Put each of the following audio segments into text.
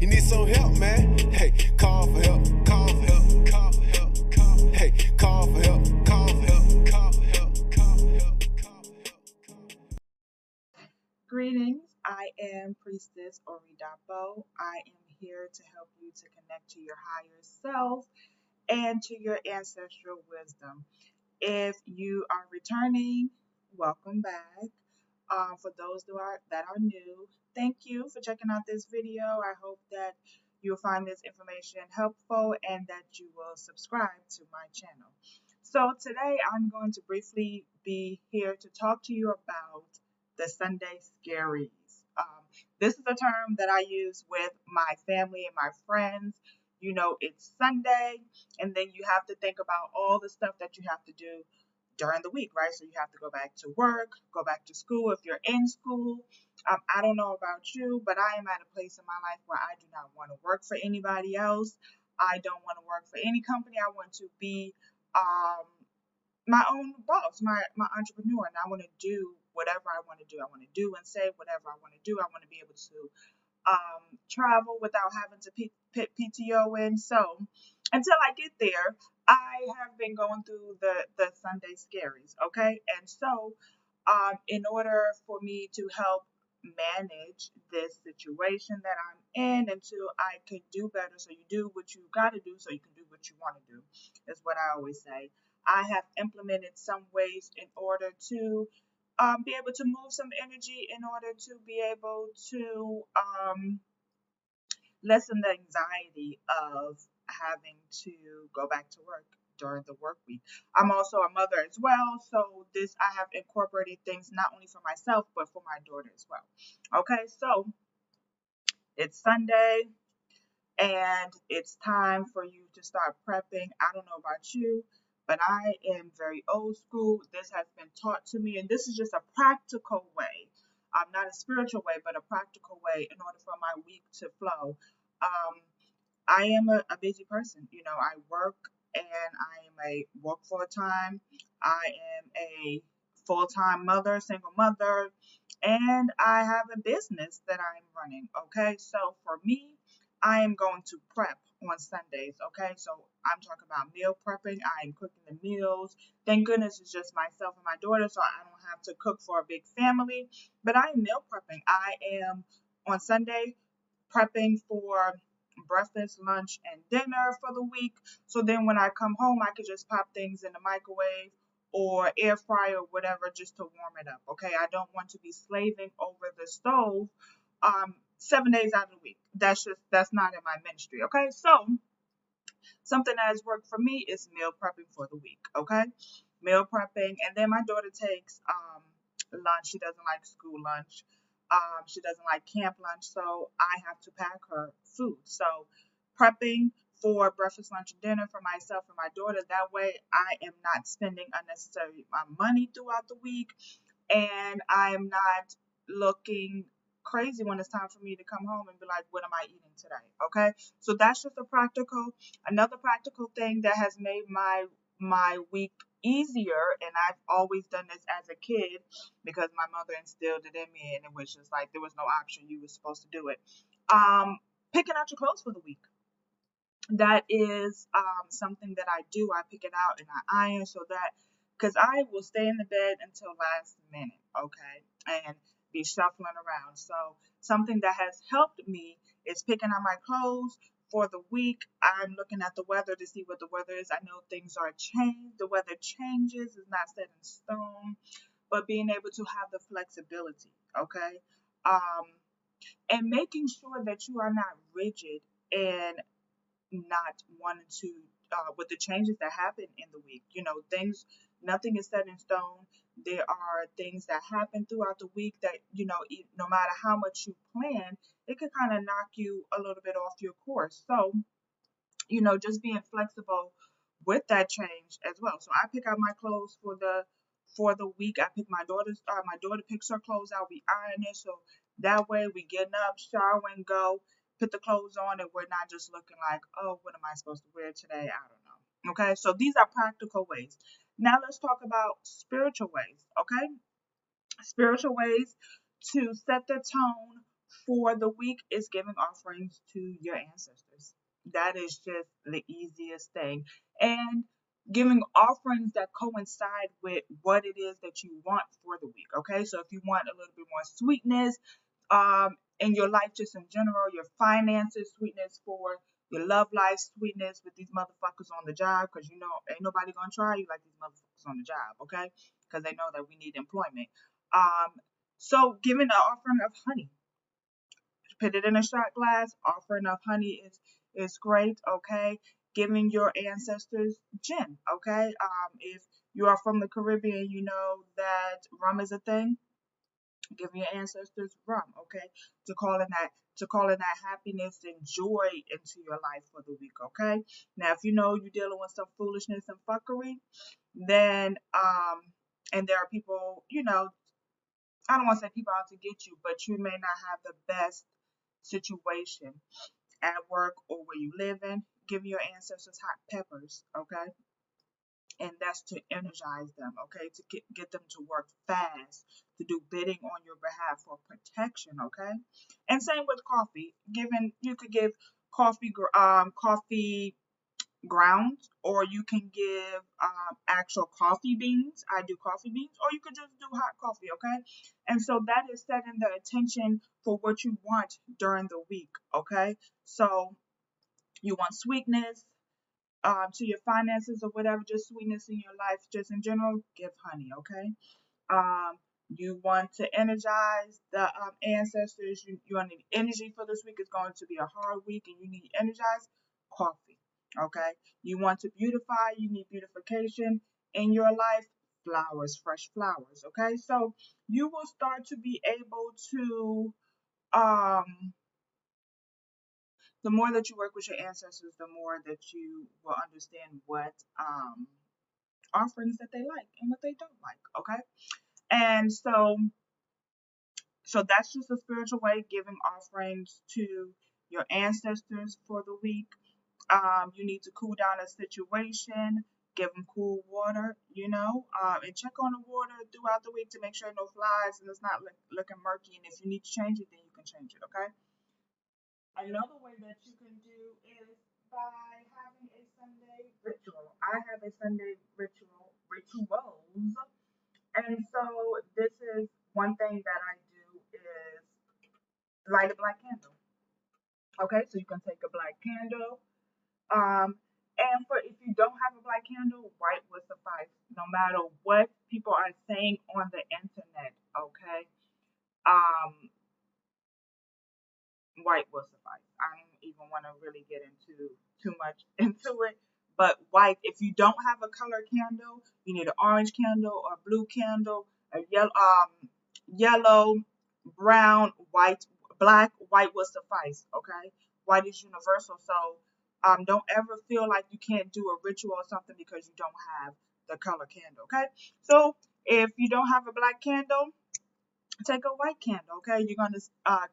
You need some help, man? Hey, call for help, call for help, call for help, call for help. Hey, call for help, call for help, call for help, call for help, call for help. Greetings, I am Priestess Oridapo. I am here to help you to connect to your higher self and to your ancestral wisdom. If you are returning, welcome back. For those that are new, thank you for checking out this video. I hope that you'll find this information helpful and that you will subscribe to my channel. So today I'm going to briefly be here to talk to you about the Sunday Scaries. This is a term that I use with my family and my friends. You know, it's Sunday, and then you have to think about all the stuff that you have to do during the week, right? So you have to go back to work, go back to school if you're in school. I don't know about you, but I am at a place in my life where I do not want to work for anybody else. I don't want to work for any company. I want to be my own boss, my entrepreneur, and I want to do whatever I want to do. I want to do and say whatever I want to do. I want to be able to travel without having to put PTO in. So until I get there, I have been going through the Sunday Scaries, okay? And so in order for me to help manage this situation that I'm in until I can do better, so you do what you got to do so you can do what you want to do, is what I always say. I have implemented some ways in order to be able to move some energy, in order to be able to lessen the anxiety of having to go back to work during the work week. I'm also a mother as well, so I have incorporated things not only for myself but for my daughter as well. Okay, so it's Sunday and it's time for you to start prepping. I don't know about you, but I am very old school. This has been taught to me, and this is just a practical way. Not a spiritual way, but a practical way in order for my week to flow. I am a busy person. You know, I work and I work full time. I am a full-time mother, single mother, and I have a business that I'm running. Okay, so for me, I am going to prep on Sundays. Okay, so I'm talking about meal prepping. I am cooking the meals. Thank goodness it's just myself and my daughter, so I don't have to cook for a big family. But I am meal prepping. I am on Sunday prepping for breakfast, lunch, and dinner for the week. So then when I come home, I could just pop things in the microwave or air fryer or whatever just to warm it up. Okay, I don't want to be slaving over the stove 7 days out of the week. That's not in my ministry. Okay, so something that has worked for me is meal prepping for the week. Okay, meal prepping, and then my daughter takes lunch. She doesn't like school lunch. She doesn't like camp lunch, so I have to pack her food. So prepping for breakfast, lunch, and dinner for myself and my daughter. That way I am not spending unnecessary money throughout the week, and I'm not looking crazy when it's time for me to come home and be like, what am I eating today? Okay, so that's just another practical thing that has made my week easier. And I've always done this as a kid because my mother instilled it in me, and it was just like there was no option, you were supposed to do it. Picking out your clothes for the week, that is something that I do. I pick it out and I iron, so that, because I will stay in the bed until last minute, okay, and be shuffling around. So something that has helped me is picking out my clothes for the week. I'm looking at the weather to see what the weather is. I know things are changed. The weather changes. It's not set in stone, but being able to have the flexibility, okay, and making sure that you are not rigid and not wanting to with the changes that happen in the week. You know, nothing is set in stone. There are things that happen throughout the week that, you know, no matter how much you plan, it could kind of knock you a little bit off your course. So, you know, just being flexible with that change as well. So I pick out my clothes for the week. I pick my daughter picks her clothes out. We iron it, so that way we getting up, shower and go, put the clothes on, and we're not just looking like, oh, what am I supposed to wear today? I don't know. Okay, so these are practical ways. Now let's talk about spiritual ways. Okay, spiritual ways to set the tone for the week is giving offerings to your ancestors. That is just the easiest thing. And giving offerings that coincide with what it is that you want for the week. Okay, so if you want a little bit more sweetness in your life, just in general, your finances, sweetness for your love life, sweetness with these motherfuckers on the job, because you know ain't nobody gonna try you like these motherfuckers on the job, okay? Because they know that we need employment. So giving an offering of honey, put it in a shot glass. Offering of honey is great, okay? Giving your ancestors gin, okay? If you are from the Caribbean, you know that rum is a thing. Giving your ancestors rum, okay? To call in that happiness and joy into your life for the week, okay? Now, if you know you're dealing with some foolishness and fuckery, then and there are people, I don't want to say people out to get you, but you may not have the best situation at work or where you live in. Give your ancestors hot peppers, okay? And that's to energize them, okay? To get them to work fast, to do bidding on your behalf for protection, okay? And same with coffee. You could give coffee grounds, or you can give actual coffee beans. I do coffee beans, or you could just do hot coffee, okay? And so that is setting the intention for what you want during the week, okay? So you want sweetness to your finances or whatever, just sweetness in your life, just in general, give honey, okay? Um, you want to energize the ancestors. You want the energy for this week. Is going to be a hard week, and you need energized coffee. Okay. You want to beautify. You need beautification in your life. Flowers, fresh flowers. Okay. So you will start to be able to the more that you work with your ancestors, the more that you will understand what offerings that they like and what they don't like. Okay. And so that's just a spiritual way, giving offerings to your ancestors for the week. You need to cool down a situation, give them cool water, and check on the water throughout the week to make sure no flies and it's not looking murky. And if you need to change it, then you can change it, okay? Another way that you can do is by having a Sunday ritual. I have a Sunday rituals. And so this is one thing that I do is light a black candle. Okay, so you can take a black candle. And for if you don't have a black candle, white will suffice. No matter what people are saying on the internet. Okay, um, white will suffice. I don't even want to really get into too much into it. But white, if you don't have a color candle, you need an orange candle or a blue candle, a yellow, brown, white, black, white will suffice. Okay, white is universal. So don't ever feel like you can't do a ritual or something because you don't have the color candle. Okay, so if you don't have a black candle, take a white candle. Okay, you're going to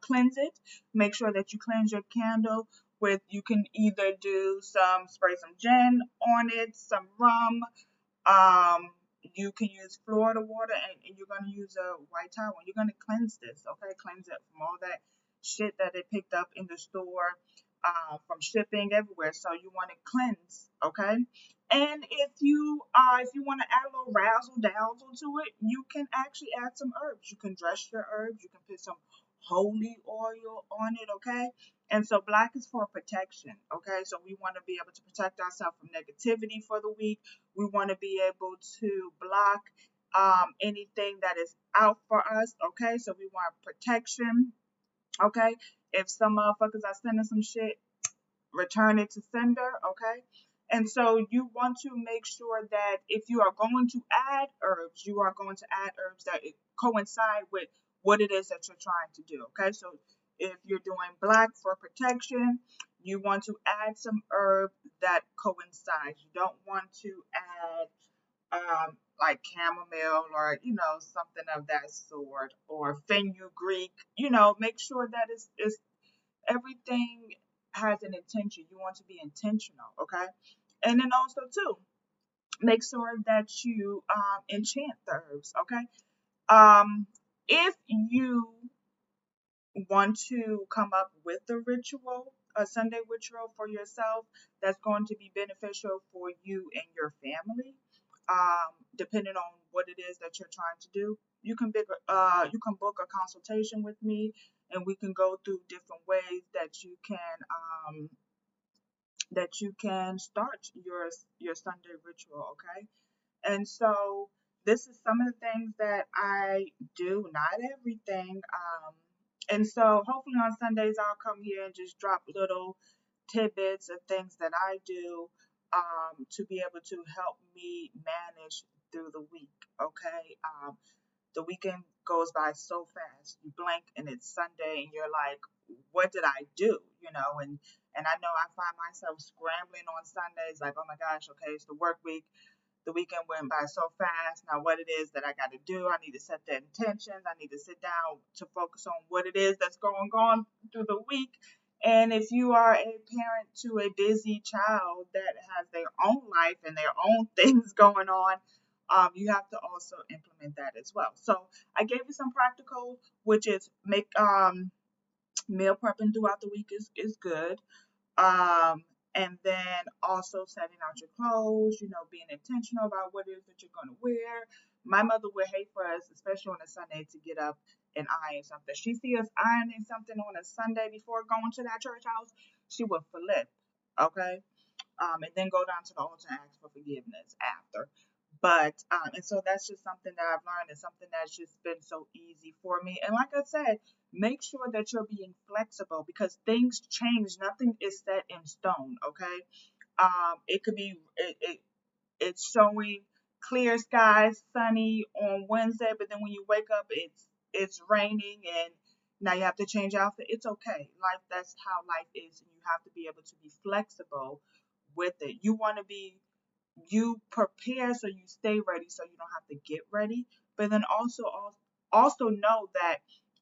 cleanse it. Make sure that you cleanse your candle with, you can either spray some gin on it, some rum. You can use Florida water, and you're going to use a white towel. You're going to cleanse this, okay? Cleanse it from all that shit that they picked up in the store, from shipping everywhere. So you want to cleanse, okay? And if you want to add a little razzle dazzle to it, you can actually add some herbs. You can dress your herbs. You can put some holy oil on it, okay? And so black is for protection, okay? So we want to be able to protect ourselves from negativity for the week. We want to be able to block anything that is out for us, okay? So we want protection, okay? If some motherfuckers are sending some shit, return it to sender, okay? And so you want to make sure that if you are going to add herbs, you are going to add herbs that coincide with what it is that you're trying to do, okay? So if you're doing black for protection, you want to add some herb that coincides. You don't want to add like chamomile or something of that sort, or fenugreek. Make sure that it's everything has an intention. You want to be intentional, okay? And then also too, make sure that you enchant the herbs, okay? If you want to come up with a ritual, a Sunday ritual for yourself that's going to be beneficial for you and your family, depending on what it is that you're trying to do, you can book a consultation with me, and we can go through different ways that you can start your Sunday ritual. Okay. And so this is some of the things that I do, not everything. And so hopefully on Sundays I'll come here and just drop little tidbits of things that I do, to be able to help me manage through the week. Okay. The weekend goes by so fast. You blink and it's Sunday and you're like, what did I do? And I know I find myself scrambling on Sundays, like, oh my gosh, okay, it's the work week. The weekend went by so fast. Now, what it is that I got to do, I need to set the intentions. I need to sit down to focus on what it is that's going on through the week. And if you are a parent to a busy child that has their own life and their own things going on, you have to also implement that as well. So I gave you some practical, which is make meal prepping throughout the week is good. Um, and then also setting out your clothes, being intentional about what it is that you're going to wear. My mother would hate for us, especially on a Sunday, to get up and iron something. She see us ironing something on a Sunday before going to that church house, she would flip. Okay. And then go down to the altar and ask for forgiveness after. But and so that's just something that I've learned, and something that's just been so easy for me. And like I said, make sure that you're being flexible, because things change. Nothing is set in stone. Okay. It could be it's showing clear skies, sunny on Wednesday, but then when you wake up, it's raining, and now you have to change outfit. It's okay. That's how life is, and you have to be able to be flexible with it. You prepare so you stay ready, so you don't have to get ready, but then also know that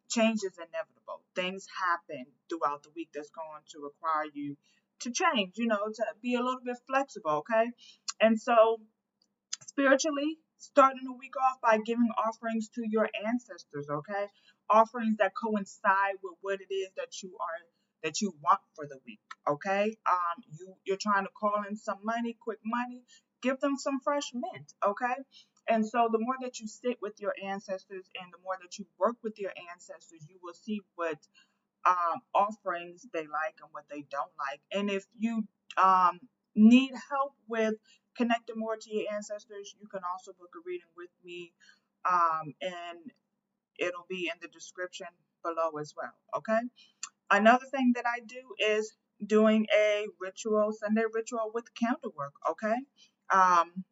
change is inevitable. Things happen throughout the week that's going to require you to change, to be a little bit flexible. Okay. And so spiritually, starting the week off by giving offerings to your ancestors. Okay. Offerings that coincide with what it is that you want for the week. Okay. You're trying to call in some money, quick money, give them some fresh mint. Okay. And so the more that you sit with your ancestors and the more that you work with your ancestors, you will see what offerings they like and what they don't like. And if you need help with connecting more to your ancestors, you can also book a reading with me, and it'll be in the description below as well. Okay. Another thing that I do is doing a Sunday ritual with candle work. Okay. Um,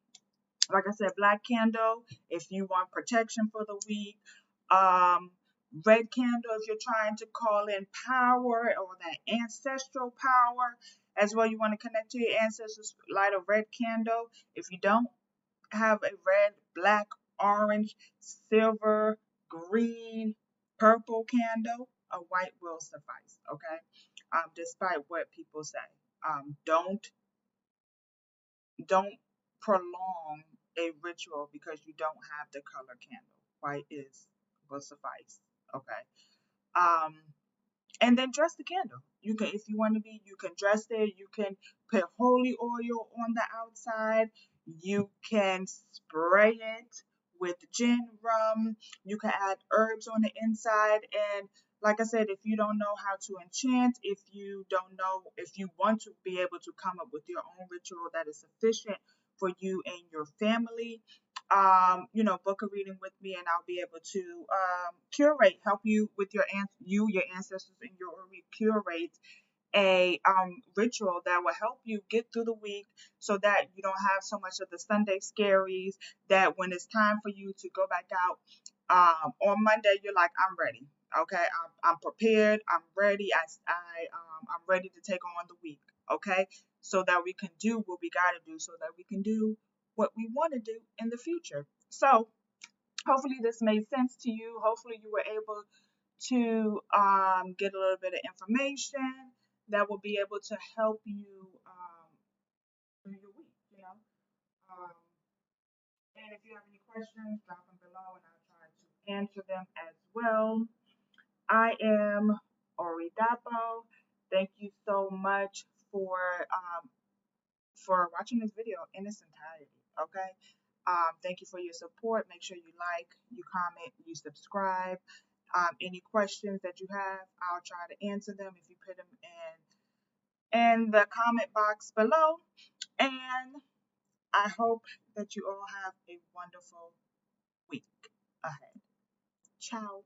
like I said, black candle if you want protection for the week. Um, Red candle if you're trying to call in power or that ancestral power as well. You want to connect to your ancestors, light a red candle. If you don't have a red, black, orange, silver, green, purple candle, a white will suffice. Okay. Despite what people say, don't prolong a ritual because you don't have the color candle. White will suffice. Okay. Um, and then dress the candle. You can, if you want to be, you can dress it. You can put holy oil on the outside. You can spray it with gin, rum. You can add herbs on the inside. And like I said, if you don't know how to enchant, if you don't know, if you want to be able to come up with your own ritual that is sufficient for you and your family, book a reading with me, and I'll be able to help you with your ancestors, and curate a ritual that will help you get through the week, so that you don't have so much of the Sunday scaries. That when it's time for you to go back out on Monday, you're like, I'm ready. Okay, I'm prepared. I'm ready. I'm ready to take on the week. Okay, so that we can do what we got to do, so that we can do what we want to do in the future. So hopefully this made sense to you. Hopefully you were able to get a little bit of information that will be able to help you through your week. Um, and if you have any questions, drop them below, and I'll try to answer them as well. I am Oridapo. Thank you so much for watching this video in its entirety. Okay. Thank you for your support. Make sure you like, you comment, you subscribe. Any questions that you have, I'll try to answer them if you put them in the comment box below. And I hope that you all have a wonderful week ahead. Ciao.